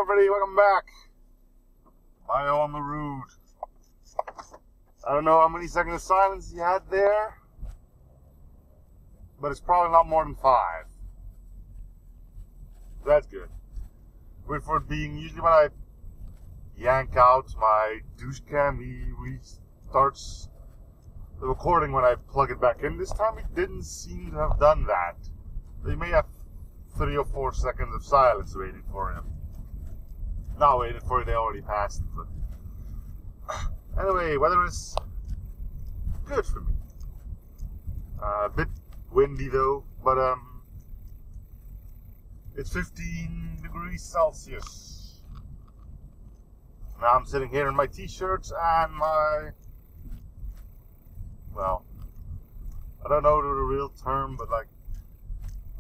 everybody, welcome back. Bio on the road. I don't know how many seconds of silence you had there, but it's probably not more than 5. That's good. Wait for it being, usually when I yank out my douche cam, he restarts the recording when I plug it back in. This time it didn't seem to have done that. They may have 3 or 4 seconds of silence waiting for him. Not waiting for it, they already passed. But anyway, weather is good for me. A bit windy though, but it's 15 degrees Celsius. Now I'm sitting here in my t-shirts and my, well, I don't know the real term, but like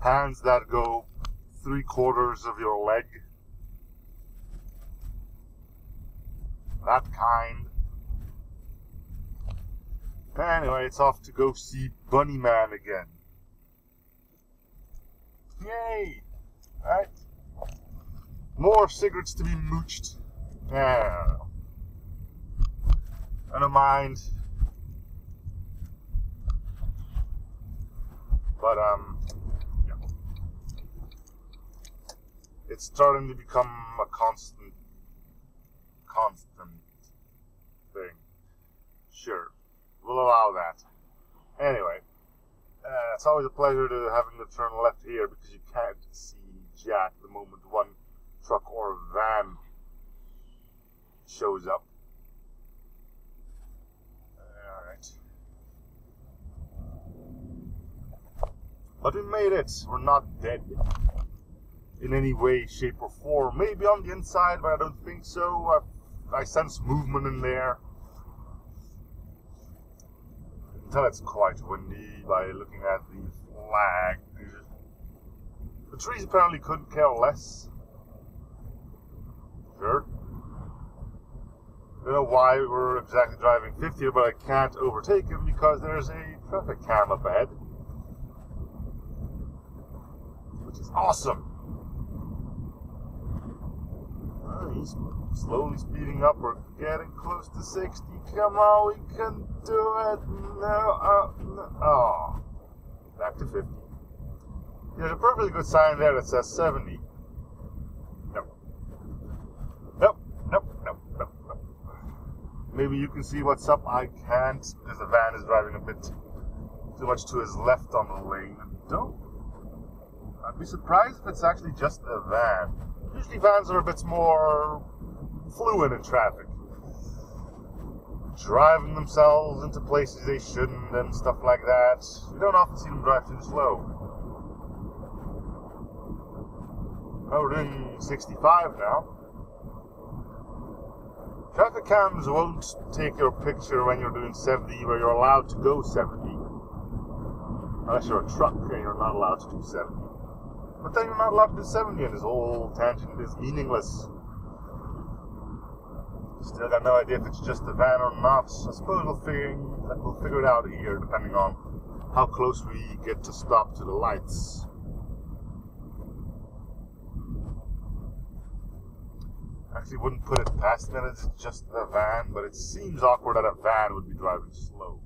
pants that go 3/4 of your leg. That kind. Anyway, it's off to go see Bunnyman again. Yay! Right? More cigarettes to be mooched. Yeah. I don't mind. But, yeah. It's starting to become a constant thing. Sure. We'll allow that. Anyway. It's always a pleasure to having to turn left here because you can't see jack the moment one truck or van shows up. Alright. But we made it. We're not dead in any way, shape, or form. Maybe on the inside, but I don't think so. I sense movement in there. I can tell it's quite windy by looking at the flag. The trees apparently couldn't care less. Sure. I don't know why we're exactly driving 50, but I can't overtake him because there's a traffic cam up ahead. Which is awesome. He's slowly speeding up. We're getting close to 60. Come on, we can do it. No, no. Oh. Back to 50. There's a perfectly good sign there that says 70. Nope. Nope, nope, nope, nope, nope. Maybe you can see what's up. I can't because the van is driving a bit too much to his left on the lane. I'd be surprised if it's actually just a van. Usually vans are a bit more fluid in traffic. Driving themselves into places they shouldn't and stuff like that. You don't often see them drive too slow. Oh, we're doing 65 now. Traffic cams won't take your picture when you're doing 70 where you're allowed to go 70. Unless you're a truck and you're not allowed to do 70. But then you're not allowed to do 70 and this whole tangent is meaningless. Still got no idea if it's just a van or not. I suppose we'll figure it out here depending on how close we get to stop to the lights. Actually wouldn't put it past me that it's just a van, but it seems awkward that a van would be driving slow.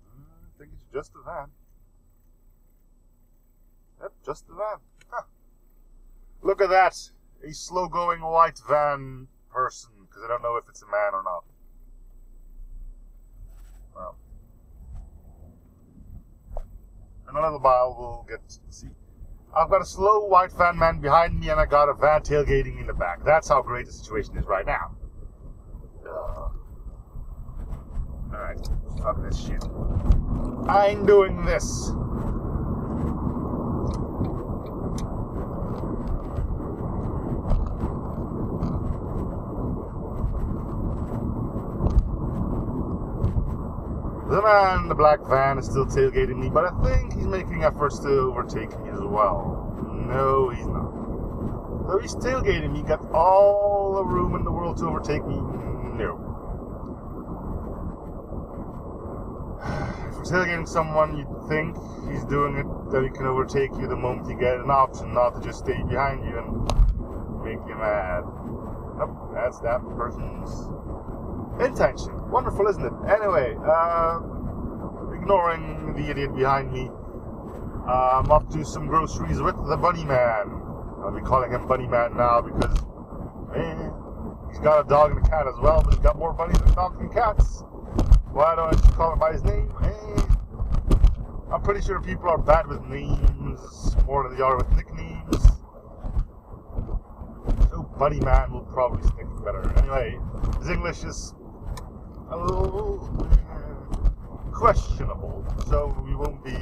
I think it's just a van. Yep, just a van. Huh. Look at that. A slow-going white van person, because I don't know if it's a man or not. Well. In a little while we'll get to see. I've got a slow white van man behind me and I got a van tailgating in the back. That's how great the situation is right now. Alright, fuck this shit. I ain't doing this. The man in the black van is still tailgating me, but I think he's making efforts to overtake me as well. No, he's not. Though he's tailgating me, got all the room in the world to overtake me. No. tailgating someone, you'd think he's doing it that he can overtake you the moment you get an option not to just stay behind you and make you mad. Nope, that's that person's intention. Wonderful, isn't it? Anyway, ignoring the idiot behind me, I'm off to some groceries with the Bunnyman. I'll be calling him Bunnyman now because, he's got a dog and a cat as well, but he's got more bunnies than dogs and cats. Why don't I just call him by his name? I'm pretty sure people are bad with names more than they are with nicknames. So Bunnyman will probably stick better. Anyway, his English is a little questionable, so we won't be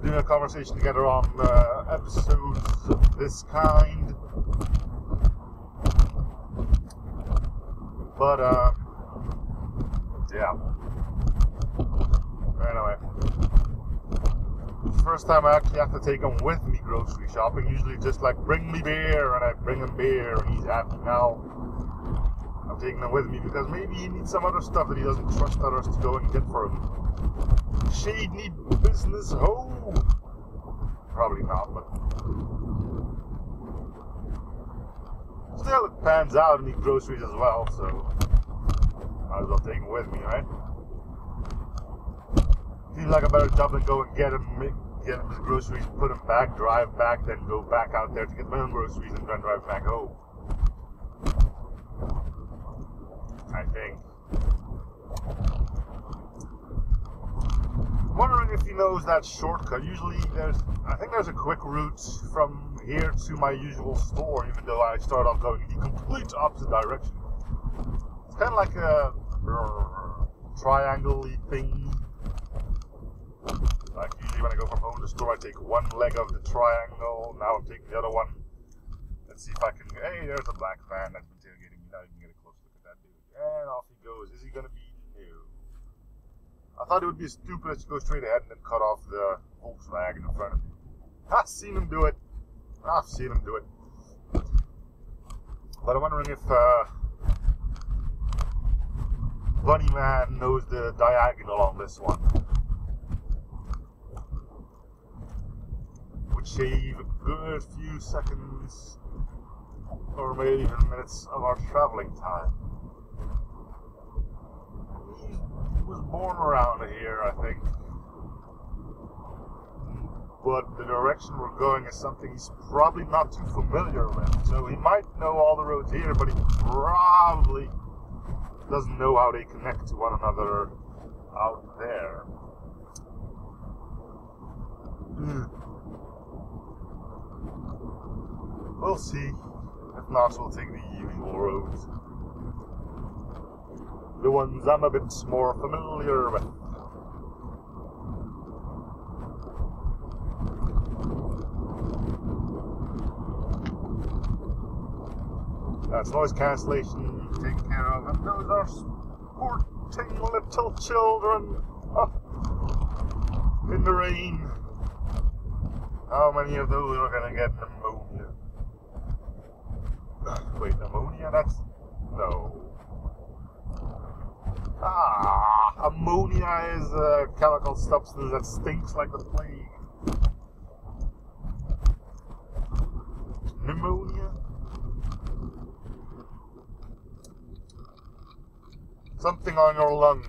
doing a conversation together on episodes of this kind. But, yeah. Anyway. First time I actually have to take him with me grocery shopping. Usually just like, bring me beer, and I bring him beer, and he's happy. Now, I'm taking him with me because maybe he needs some other stuff that he doesn't trust others to go and get for him. She'd need business home. Probably not, but still it pans out and need groceries as well, so might as well take him with me, right? Seems like a better job than go and get him his groceries, put him back, drive back, then go back out there to get my own groceries and then drive back home. I think. I'm wondering if he knows that shortcut. Usually I think there's a quick route from here to my usual store, even though I start off going in the complete opposite direction. It's kind of like a triangle-y thing. Like usually when I go from home to the store, I take one leg of the triangle. Now I'm taking the other one. Let's see if I can. Hey, there's a black van that's been tailgating me. Now you can get a close look at that dude. And off he goes. Is he going to be new? I thought it would be stupid to go straight ahead and then cut off the Volkswagen in front of me. I've seen him do it. I've seen him do it. But I'm wondering if Bunnyman knows the diagonal on this one. Would shave a good few seconds or maybe even minutes of our traveling time. He was born around here, I think. But the direction we're going is something he's probably not too familiar with. So he might know all the roads here, but he probably doesn't know how they connect to one another out there. We'll see. If not, we'll take the usual roads. The ones I'm a bit more familiar with. That's noise cancellation taken care of, and those are sporting little children in the rain. How many of those are going to get pneumonia? Wait, pneumonia? That's... no. Ammonia is a chemical substance that stinks like the plague. Pneumonia? Something on your lungs.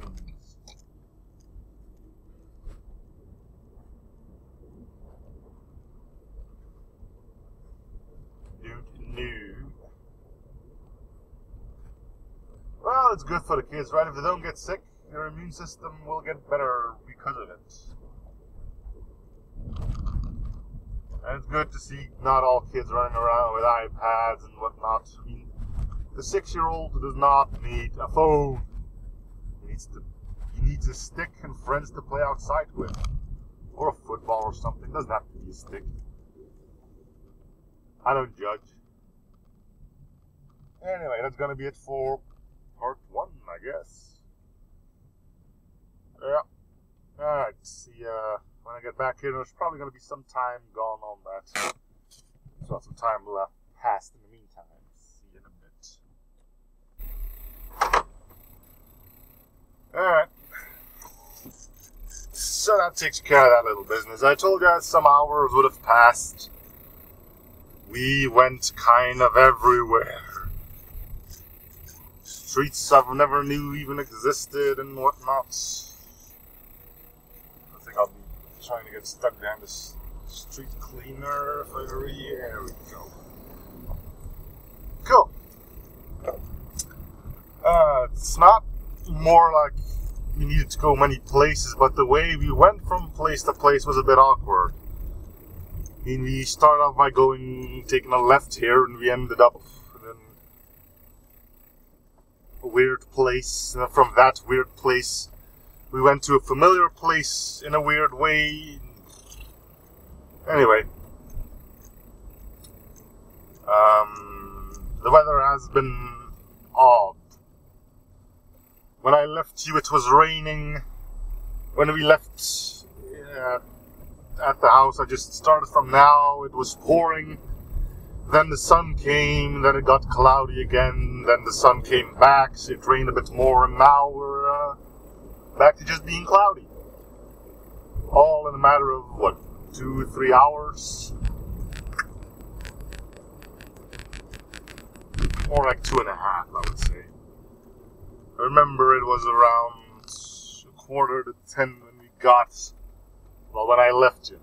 Well, it's good for the kids, right? If they don't get sick, their immune system will get better because of it. And it's good to see not all kids running around with iPads and whatnot. I mean, the 6-year-old does not need a phone. He needs a stick and friends to play outside with. Or a football or something. It doesn't have to be a stick. I don't judge. Anyway, that's gonna be it for part 1, I guess. Yeah. Alright, see, when I get back here, there's probably gonna be some time gone on that. So some time left past in the meantime. See you in a bit. Alright. So that takes care of that little business. I told you that some hours would have passed. We went kind of everywhere. Streets I've never knew even existed and whatnot. I think I'll be trying to get stuck behind this street cleaner. There we go. Cool. It's not more like we needed to go many places, but the way we went from place to place was a bit awkward. I mean, we started off by taking a left here, and we ended up in a weird place. And from that weird place, we went to a familiar place in a weird way. Anyway, the weather has been odd. When I left you, it was raining. When we left at the house I just started from now, it was pouring. Then the sun came, then it got cloudy again, then the sun came back, so it rained a bit more, and now we're back to just being cloudy. All in a matter of, 2-3 hours? More like 2.5, I would say. I remember it was around 9:45 when I left you.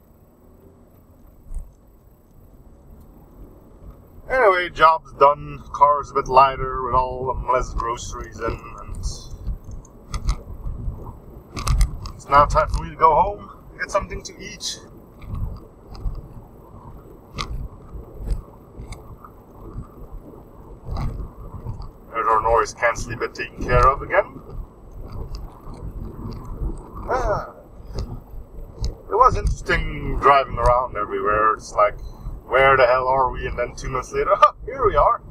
Anyway, job's done, car's a bit lighter with all less groceries in, and it's now time for me to go home, get something to eat. There's our noise cancelling bit taken care of again. It was interesting driving around everywhere. It's like, where the hell are we? And then 2 minutes later, here we are.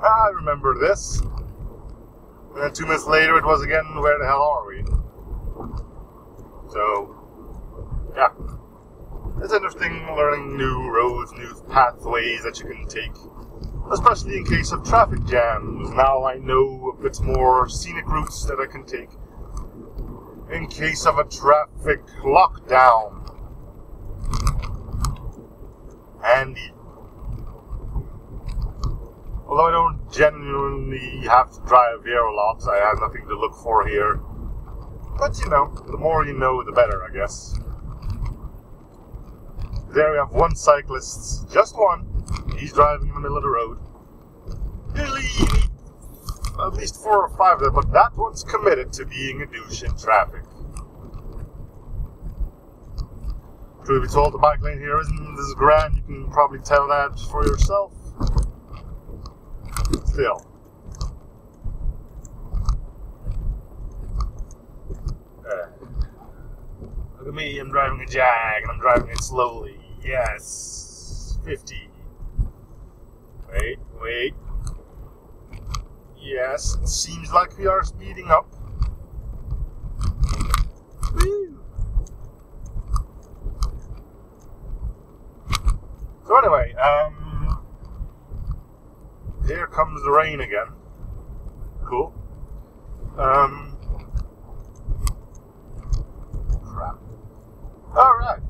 I remember this. And then 2 minutes later, it was again, where the hell are we? So, yeah. It's interesting learning new roads, new pathways that you can take. Especially in case of traffic jams. Now I know a bit more scenic routes that I can take. In case of a traffic lockdown. Handy. Although I don't genuinely have to drive here a lot, I have nothing to look for here. But you know, the more you know, the better, I guess. There we have one cyclist, just one. He's driving in the middle of the road. Usually, at least 4 or 5 of them, but that one's committed to being a douche in traffic. Truth be told, the bike lane here isn't as grand. You can probably tell that for yourself. Still. Look at me, I'm driving a Jag, and I'm driving it slowly. Yes. 50. Wait. Yes, it seems like we are speeding up. Woo. So anyway, here comes the rain again. Cool. Crap. Alright.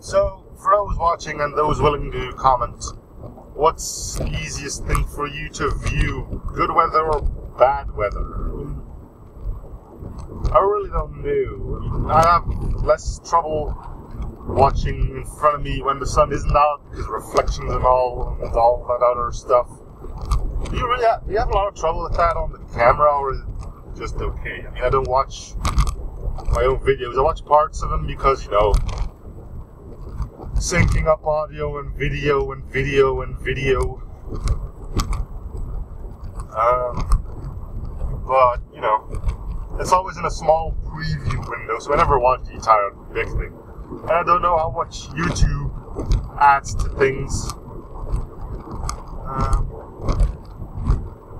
So, for those watching and those willing to comment, what's the easiest thing for you to view? Good weather or bad weather? I really don't know. I have less trouble watching in front of me when the sun isn't out because reflections and all that other stuff. Do you have a lot of trouble with that on the camera, or is it just okay? I mean, I don't watch my own videos. I watch parts of them because, you know, syncing up audio and video and video and video. But, you know, it's always in a small preview window, so I never watch the entire big thing. And I don't know how much YouTube adds to things.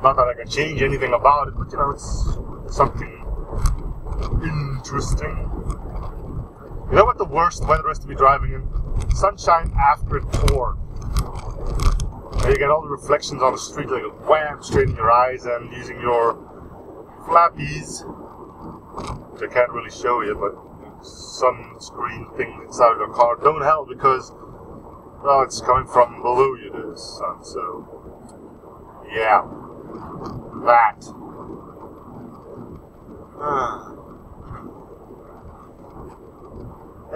Not that I can change anything about it, but, you know, it's something interesting. You know what the worst weather is to be driving in? Sunshine after it poured. You get all the reflections on the street, like wham, straight in your eyes, and using your flappies, which I can't really show you, but sunscreen thing inside of your car don't help because, well, it's coming from below you, the sun, so, yeah, that.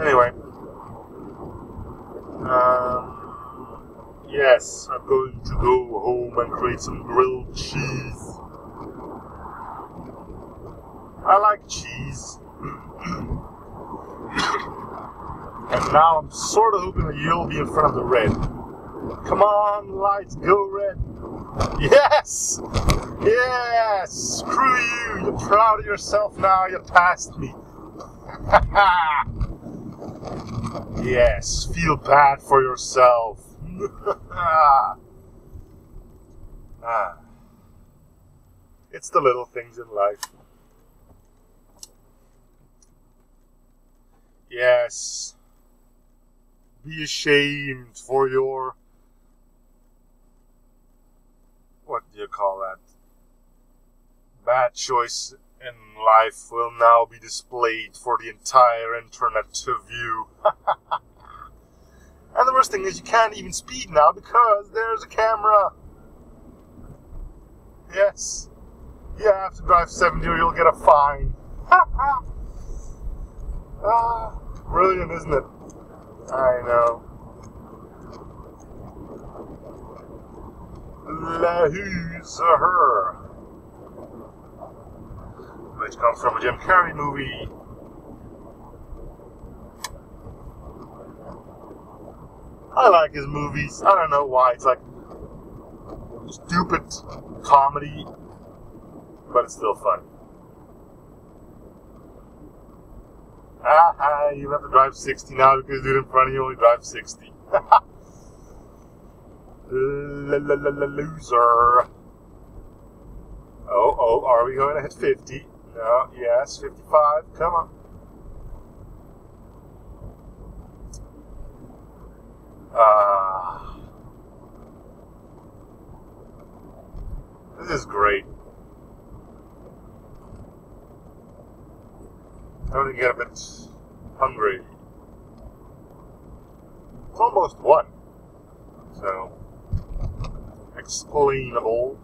Anyway, yes, I'm going to go home and create some grilled cheese. I like cheese. And now I'm sort of hoping that you'll be in front of the red. Come on, lights, go red. Yes! Yes! Screw you! You're proud of yourself now, you passed me. Yes, feel bad for yourself. It's the little things in life. Yes. Be ashamed for your... what do you call that? Bad choice in life will now be displayed for the entire internet to view. And the worst thing is you can't even speed now because there's a camera. Yes. You have to drive 70 or you'll get a fine. Brilliant, isn't it? I know. Who's her? Which comes from a Jim Carrey movie. I like his movies. I don't know why. It's like stupid comedy, but it's still fun. You have to drive 60 now because the dude in front of you only drives 60. Loser. Oh, are we going to hit 50? No, yes, 55. Come on. This is great. I'm going to get a bit hungry. It's almost 1. So, explainable.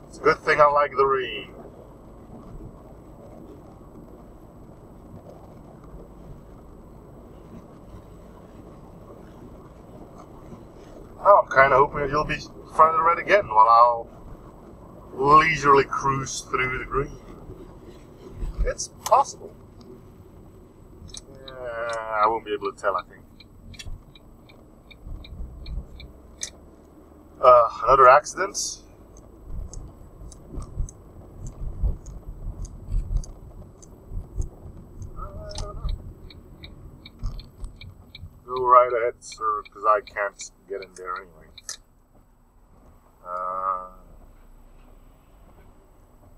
It's a good thing I like the rain. Oh, I'm kind of hoping that you'll be in front of the red again while I'll leisurely cruise through the green. It's possible. I won't be able to tell, I think. Another accident. I don't know. Go right ahead, sir, because I can't get in there anyway.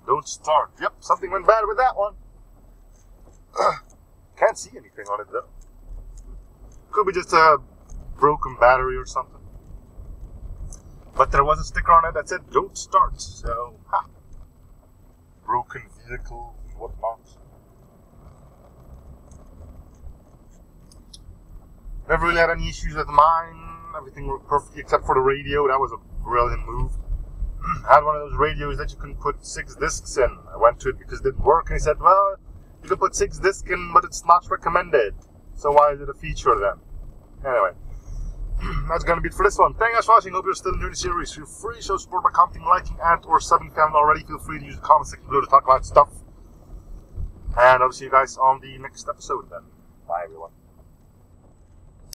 Don't start. Yep, something went bad with that one. Can't see anything on it, though. Could be just a broken battery or something. But there was a sticker on it that said, don't start. So, broken vehicle and whatnot. Never really had any issues with mine. Everything worked perfectly except for the radio. That was a brilliant move. I had one of those radios that you can put 6 discs in. I went to it because it didn't work, and he said, well, you can put 6 discs in, but it's not recommended. So why is it a feature then? Anyway, that's going to be it for this one. Thank you guys for watching. Hope you're still enjoying the series. Feel free to show support by commenting, liking, and or subbing if you haven't already. Feel free to use the comment section below to talk about stuff. And I'll see you guys on the next episode then. Bye, everyone.